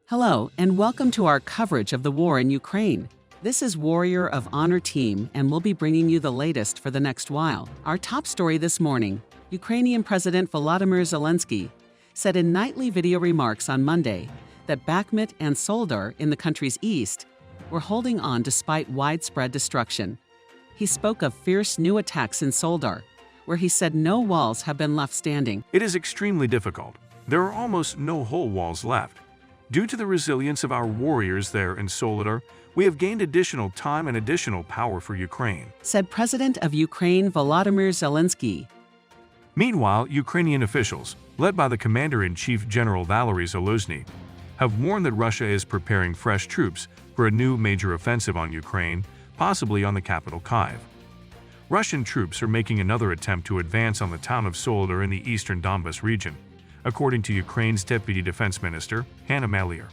Hello, and welcome to our coverage of the war in Ukraine. This is Warrior of Honor Team, and we'll be bringing you the latest for the next while. Our top story this morning, Ukrainian President Volodymyr Zelensky said in nightly video remarks on Monday that Bakhmut and Soledar in the country's east were holding on despite widespread destruction. He spoke of fierce new attacks in Soledar, where he said no walls have been left standing. It is extremely difficult. There are almost no whole walls left. Due to the resilience of our warriors there in Soledar, we have gained additional time and additional power for Ukraine, said President of Ukraine Volodymyr Zelensky. Meanwhile, Ukrainian officials, led by the Commander-in-Chief General Valery Zaluzhny, have warned that Russia is preparing fresh troops for a new major offensive on Ukraine, possibly on the capital Kyiv. Russian troops are making another attempt to advance on the town of Soledar in the eastern Donbas region, according to Ukraine's Deputy Defense Minister, Hanna Maliar.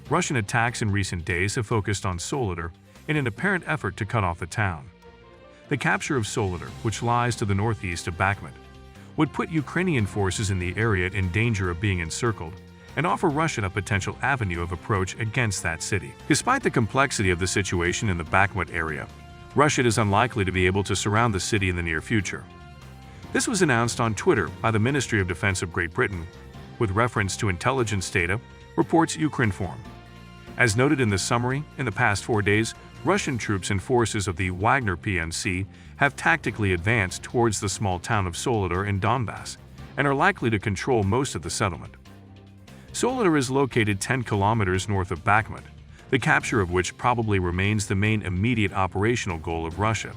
Russian attacks in recent days have focused on Soledar in an apparent effort to cut off the town. The capture of Soledar, which lies to the northeast of Bakhmut, would put Ukrainian forces in the area in danger of being encircled and offer Russia a potential avenue of approach against that city. Despite the complexity of the situation in the Bakhmut area, Russia is unlikely to be able to surround the city in the near future. This was announced on Twitter by the Ministry of Defense of Great Britain, with reference to intelligence data, reports Ukrinform. As noted in the summary, in the past 4 days, Russian troops and forces of the Wagner PNC have tactically advanced towards the small town of Soledar in Donbas and are likely to control most of the settlement. Soledar is located 10 kilometers north of Bakhmut, the capture of which probably remains the main immediate operational goal of Russia,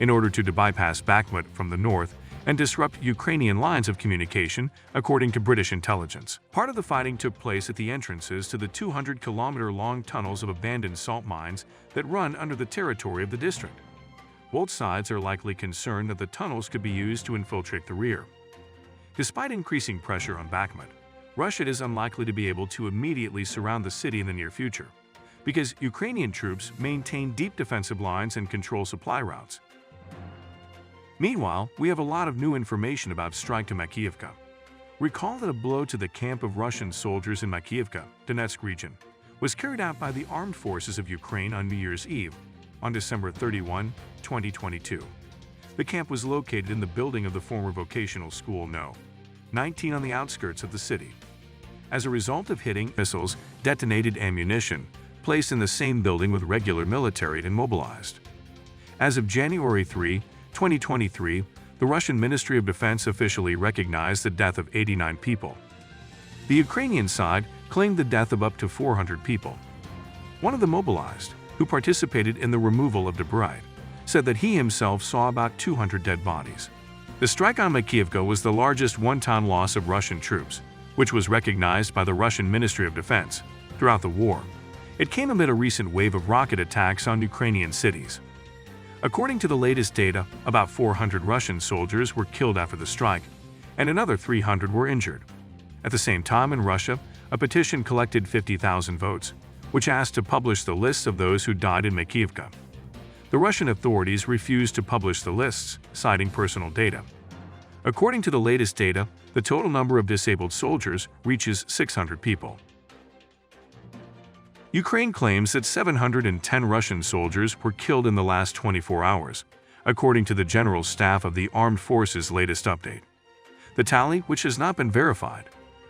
in order to bypass Bakhmut from the north and disrupt Ukrainian lines of communication, according to British intelligence. Part of the fighting took place at the entrances to the 200-kilometer-long tunnels of abandoned salt mines that run under the territory of the district. Both sides are likely concerned that the tunnels could be used to infiltrate the rear. Despite increasing pressure on Bakhmut, Russia is unlikely to be able to immediately surround the city in the near future, because Ukrainian troops maintain deep defensive lines and control supply routes. Meanwhile, we have a lot of new information about strike to Makiivka. Recall that a blow to the camp of Russian soldiers in Makiivka, Donetsk region, was carried out by the armed forces of Ukraine on New Year's Eve, on December 31, 2022. The camp was located in the building of the former vocational school No. 19 on the outskirts of the city. As a result of hitting missiles, detonated ammunition, placed in the same building with regular military and mobilized. As of January 3, 2023, the Russian Ministry of Defense officially recognized the death of 89 people. The Ukrainian side claimed the death of up to 400 people. One of the mobilized, who participated in the removal of debris, said that he himself saw about 200 dead bodies. The strike on Makiivka was the largest one-time loss of Russian troops, which was recognized by the Russian Ministry of Defense throughout the war. It came amid a recent wave of rocket attacks on Ukrainian cities. According to the latest data, about 400 Russian soldiers were killed after the strike, and another 300 were injured. At the same time in Russia, a petition collected 50,000 votes, which asked to publish the lists of those who died in Makiivka. The Russian authorities refused to publish the lists, citing personal data. According to the latest data, the total number of disabled soldiers reaches 600 people. Ukraine claims that 710 Russian soldiers were killed in the last 24 hours, according to the General Staff of the Armed Forces' latest update. The tally, which has not been verified,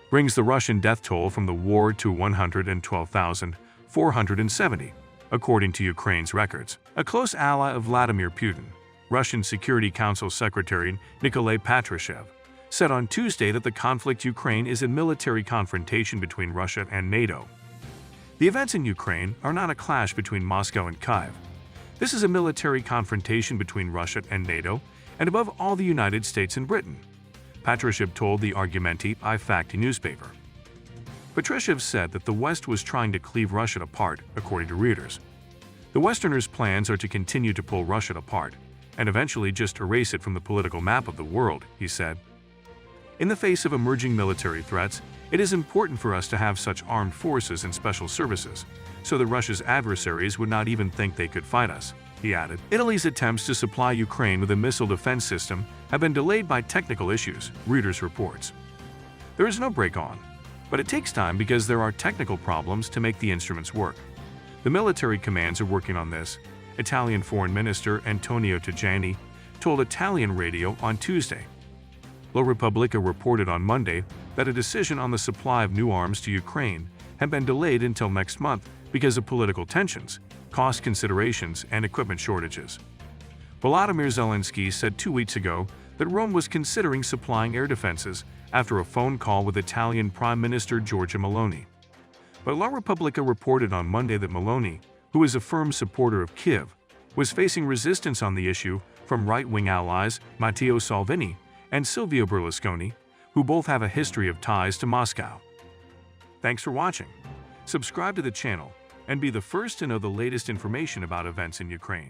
brings the Russian death toll from the war to 112,470, according to Ukraine's records. A close ally of Vladimir Putin, Russian Security Council Secretary Nikolai Patrushev, said on Tuesday that the conflict in Ukraine is a military confrontation between Russia and NATO. The events in Ukraine are not a clash between Moscow and Kyiv. This is a military confrontation between Russia and NATO, and above all the United States and Britain, Patrushev told the Argumenti I Fakti newspaper. Patrushev said that the West was trying to cleave Russia apart, according to Reuters. The Westerners' plans are to continue to pull Russia apart, and eventually just erase it from the political map of the world, he said. In the face of emerging military threats, it is important for us to have such armed forces and special services, so that Russia's adversaries would not even think they could fight us, he added. Italy's attempts to supply Ukraine with a missile defense system have been delayed by technical issues, Reuters reports. There is no break on. But it takes time because there are technical problems to make the instruments work. The military commands are working on this, Italian Foreign Minister Antonio Tajani told Italian radio on Tuesday. La Repubblica reported on Monday that a decision on the supply of new arms to Ukraine had been delayed until next month because of political tensions, cost considerations, and equipment shortages. Volodymyr Zelensky said 2 weeks ago that Rome was considering supplying air defenses after a phone call with Italian Prime Minister Giorgia Meloni. But La Repubblica reported on Monday that Meloni, who is a firm supporter of Kyiv, was facing resistance on the issue from right-wing allies Matteo Salvini and Silvio Berlusconi, who both have a history of ties to Moscow. Thanks for watching. Subscribe to the channel and be the first to know the latest information about events in Ukraine.